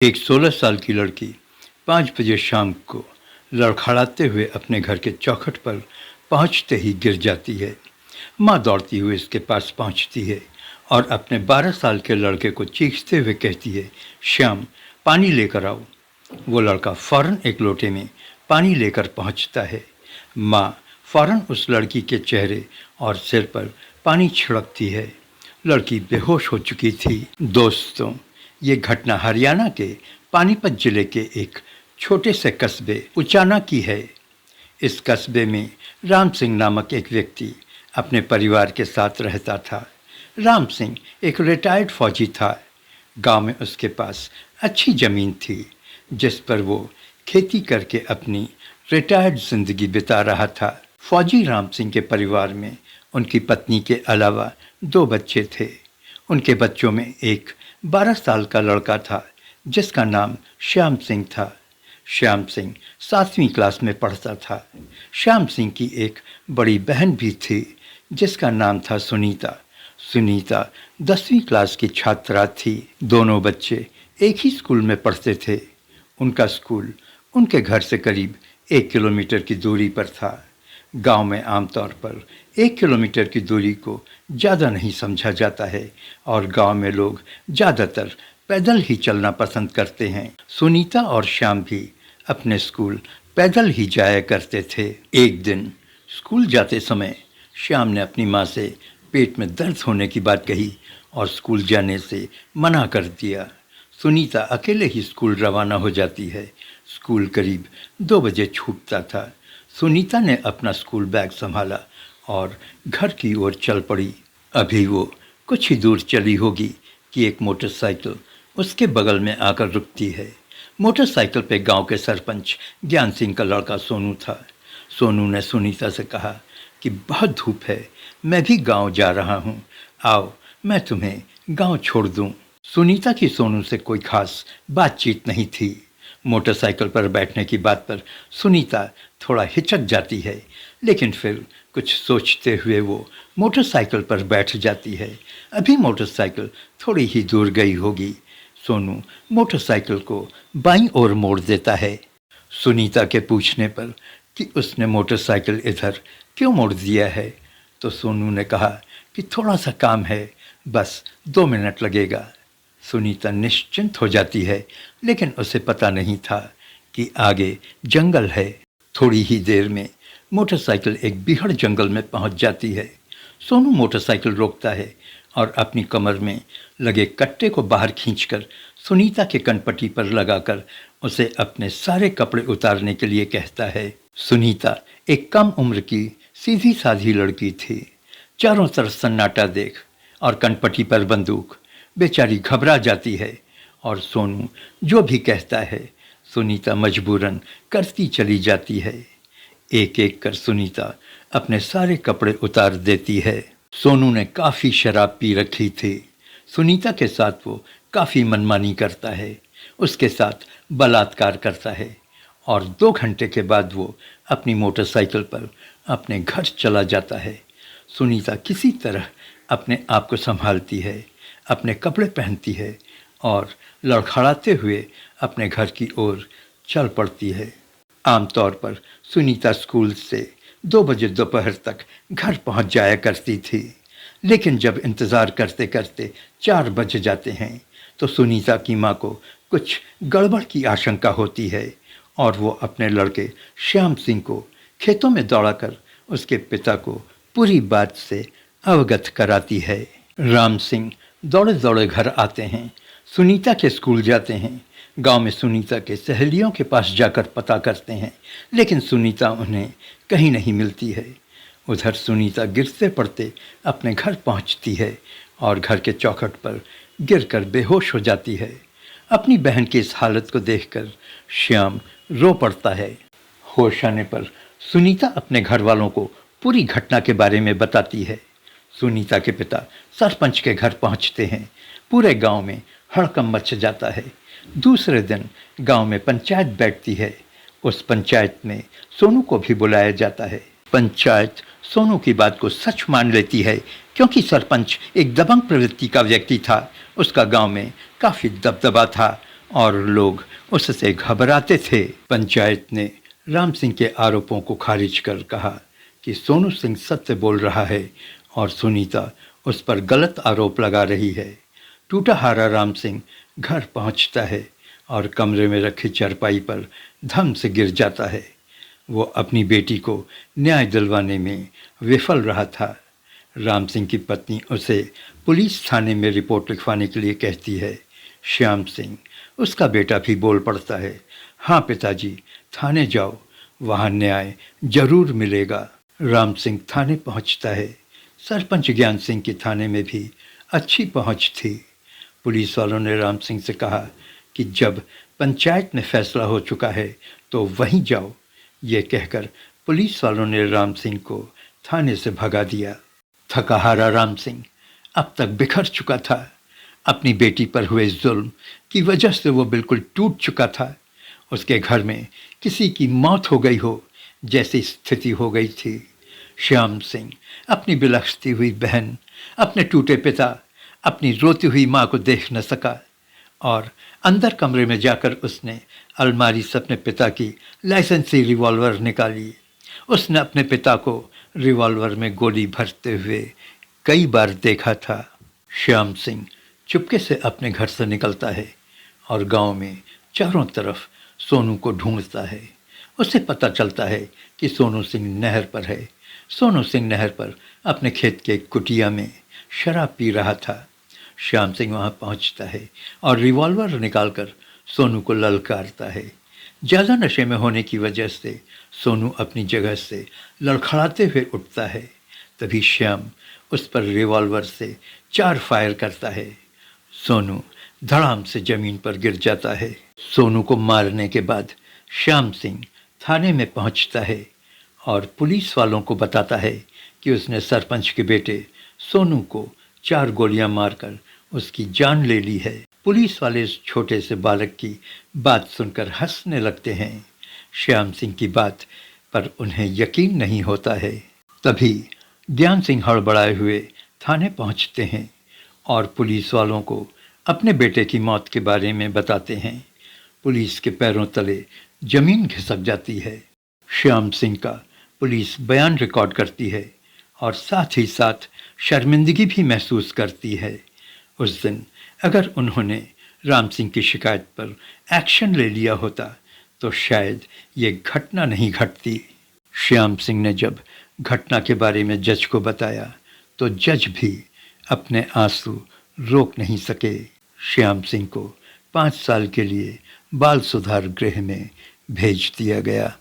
एक 16 साल की लड़की 5 बजे शाम को लड़खड़ाते हुए अपने घर के चौखट पर पहुंचते ही गिर जाती है। माँ दौड़ती हुई उसके पास पहुंचती है और अपने 12 साल के लड़के को चीखते हुए कहती है, श्याम, पानी लेकर आओ। वो लड़का फौरन एक लोटे में पानी लेकर पहुंचता है। माँ फौरन उस लड़की के चेहरे और सिर पर पानी छिड़कती है। लड़की बेहोश हो चुकी थी। दोस्तों, ये घटना हरियाणा के पानीपत जिले के एक छोटे से कस्बे उचाना की है। इस कस्बे में राम सिंह नामक एक व्यक्ति अपने परिवार के साथ रहता था। राम सिंह एक रिटायर्ड फौजी था। गांव में उसके पास अच्छी ज़मीन थी जिस पर वो खेती करके अपनी रिटायर्ड जिंदगी बिता रहा था। फौजी राम सिंह के परिवार में उनकी पत्नी के अलावा 2 बच्चे थे। उनके बच्चों में एक 12 साल का लड़का था जिसका नाम श्याम सिंह था। श्याम सिंह 7वीं क्लास में पढ़ता था। श्याम सिंह की एक बड़ी बहन भी थी जिसका नाम था सुनीता। सुनीता 10वीं क्लास की छात्रा थी। दोनों बच्चे एक ही स्कूल में पढ़ते थे। उनका स्कूल उनके घर से करीब 1 किलोमीटर की दूरी पर था। गांव में आमतौर पर 1 किलोमीटर की दूरी को ज़्यादा नहीं समझा जाता है और गांव में लोग ज़्यादातर पैदल ही चलना पसंद करते हैं। सुनीता और श्याम भी अपने स्कूल पैदल ही जाया करते थे। एक दिन स्कूल जाते समय श्याम ने अपनी माँ से पेट में दर्द होने की बात कही और स्कूल जाने से मना कर दिया। सुनीता अकेले ही स्कूल रवाना हो जाती है। स्कूल करीब 2 बजे छूटता था। सुनीता ने अपना स्कूल बैग संभाला और घर की ओर चल पड़ी। अभी वो कुछ ही दूर चली होगी कि एक मोटरसाइकिल उसके बगल में आकर रुकती है। मोटरसाइकिल पे गांव के सरपंच ज्ञान सिंह का लड़का सोनू था। सोनू ने सुनीता से कहा कि बहुत धूप है, मैं भी गांव जा रहा हूँ, आओ मैं तुम्हें गांव छोड़ दूँ। सुनीता की सोनू से कोई खास बातचीत नहीं थी। मोटरसाइकिल पर बैठने की बात पर सुनीता थोड़ा हिचक जाती है, लेकिन फिर कुछ सोचते हुए वो मोटरसाइकिल पर बैठ जाती है। अभी मोटरसाइकिल थोड़ी ही दूर गई होगी। सोनू मोटरसाइकिल को बाईं ओर मोड़ देता है। सुनीता के पूछने पर कि उसने मोटरसाइकिल इधर क्यों मोड़ दिया है, तो सोनू ने कहा कि थोड़ा सा काम है, बस 2 मिनट लगेगा। सुनीता निश्चिंत हो जाती है, लेकिन उसे पता नहीं था कि आगे जंगल है। थोड़ी ही देर में मोटरसाइकिल एक बीहड़ जंगल में पहुंच जाती है। सोनू मोटरसाइकिल रोकता है और अपनी कमर में लगे कट्टे को बाहर खींचकर सुनीता के कनपट्टी पर लगाकर उसे अपने सारे कपड़े उतारने के लिए कहता है। सुनीता एक कम उम्र की सीधी साधी लड़की थी। चारों तरफ सन्नाटा देख और कनपट्टी पर बंदूक, बेचारी घबरा जाती है और सोनू जो भी कहता है सुनीता मजबूरन करती चली जाती है। एक एक कर सुनीता अपने सारे कपड़े उतार देती है। सोनू ने काफ़ी शराब पी रखी थी। सुनीता के साथ वो काफ़ी मनमानी करता है, उसके साथ बलात्कार करता है और 2 घंटे के बाद वो अपनी मोटरसाइकिल पर अपने घर चला जाता है। सुनीता किसी तरह अपने आप को संभालती है, अपने कपड़े पहनती है और लड़खड़ाते हुए अपने घर की ओर चल पड़ती है। आमतौर पर सुनीता स्कूल से 2 बजे दोपहर तक घर पहुंच जाया करती थी, लेकिन जब इंतज़ार करते करते 4 बज जाते हैं तो सुनीता की माँ को कुछ गड़बड़ की आशंका होती है और वो अपने लड़के श्याम सिंह को खेतों में दौड़ाकर उसके पिता को पूरी बात से अवगत कराती है। राम सिंह दौड़े दौड़े घर आते हैं, सुनीता के स्कूल जाते हैं। गांव में सुनीता के सहेलियों के पास जाकर पता करते हैं, लेकिन सुनीता उन्हें कहीं नहीं मिलती है। उधर सुनीता गिरते पड़ते अपने घर पहुंचती है और घर के चौखट पर गिरकर बेहोश हो जाती है। अपनी बहन की इस हालत को देखकर श्याम रो पड़ता है। होश आने पर सुनीता अपने घर वालों को पूरी घटना के बारे में बताती है। सुनीता के पिता सरपंच के घर पहुंचते हैं। पूरे गांव में हड़कंप मच जाता है। दूसरे दिन गांव में पंचायत बैठती है। उस पंचायत में सोनू को भी बुलाया जाता है। पंचायत सोनू की बात को सच मान लेती है, क्योंकि सरपंच एक दबंग प्रवृत्ति का व्यक्ति था। उसका गांव में काफ़ी दबदबा था और लोग उससे घबराते थे। पंचायत ने राम सिंह के आरोपों को खारिज कर कहा कि सोनू सिंह सत्य बोल रहा है और सुनीता उस पर गलत आरोप लगा रही है। टूटा हारा राम सिंह घर पहुंचता है और कमरे में रखी चारपाई पर धम से गिर जाता है। वो अपनी बेटी को न्याय दिलवाने में विफल रहा था। राम सिंह की पत्नी उसे पुलिस थाने में रिपोर्ट लिखवाने के लिए कहती है। श्याम सिंह, उसका बेटा, भी बोल पड़ता है, हाँ पिताजी, थाने जाओ, वहाँ न्याय जरूर मिलेगा। राम सिंह थाने पहुँचता है। सरपंच ज्ञान सिंह की थाने में भी अच्छी पहुँच थी। पुलिस वालों ने राम सिंह से कहा कि जब पंचायत में फैसला हो चुका है तो वहीं जाओ। ये कहकर पुलिस वालों ने राम सिंह को थाने से भगा दिया। थका हारा राम सिंह अब तक बिखर चुका था। अपनी बेटी पर हुए जुल्म की वजह से वो बिल्कुल टूट चुका था। उसके घर में किसी की मौत हो गई हो जैसी स्थिति हो गई थी। श्याम सिंह अपनी बिलखती हुई बहन, अपने टूटे पिता, अपनी रोती हुई माँ को देख न सका और अंदर कमरे में जाकर उसने अलमारी से अपने पिता की लाइसेंसी रिवॉल्वर निकाली। उसने अपने पिता को रिवॉल्वर में गोली भरते हुए कई बार देखा था। श्याम सिंह चुपके से अपने घर से निकलता है और गांव में चारों तरफ सोनू को ढूंढता है। उसे पता चलता है कि सोनू सिंह नहर पर है। सोनू सिंह नहर पर अपने खेत के कुटिया में शराब पी रहा था। श्याम सिंह वहां पहुंचता है और रिवॉल्वर निकालकर सोनू को ललकारता है। ज़्यादा नशे में होने की वजह से सोनू अपनी जगह से लड़खड़ाते हुए उठता है। तभी श्याम उस पर रिवॉल्वर से 4 फायर करता है। सोनू धड़ाम से ज़मीन पर गिर जाता है। सोनू को मारने के बाद श्याम सिंह थाने में पहुंचता है और पुलिस वालों को बताता है कि उसने सरपंच के बेटे सोनू को 4 गोलियां मारकर उसकी जान ले ली है। पुलिस वाले इस छोटे से बालक की बात सुनकर हंसने लगते हैं। श्याम सिंह की बात पर उन्हें यकीन नहीं होता है। तभी ज्ञान सिंह हड़बड़ाए हुए थाने पहुंचते हैं और पुलिस वालों को अपने बेटे की मौत के बारे में बताते हैं। पुलिस के पैरों तले जमीन खिसक जाती है। श्याम सिंह का पुलिस बयान रिकॉर्ड करती है और साथ ही साथ शर्मिंदगी भी महसूस करती है। उस दिन अगर उन्होंने राम सिंह की शिकायत पर एक्शन ले लिया होता तो शायद ये घटना नहीं घटती। श्याम सिंह ने जब घटना के बारे में जज को बताया तो जज भी अपने आंसू रोक नहीं सके। श्याम सिंह को 5 साल के लिए बाल सुधार गृह में भेज दिया गया।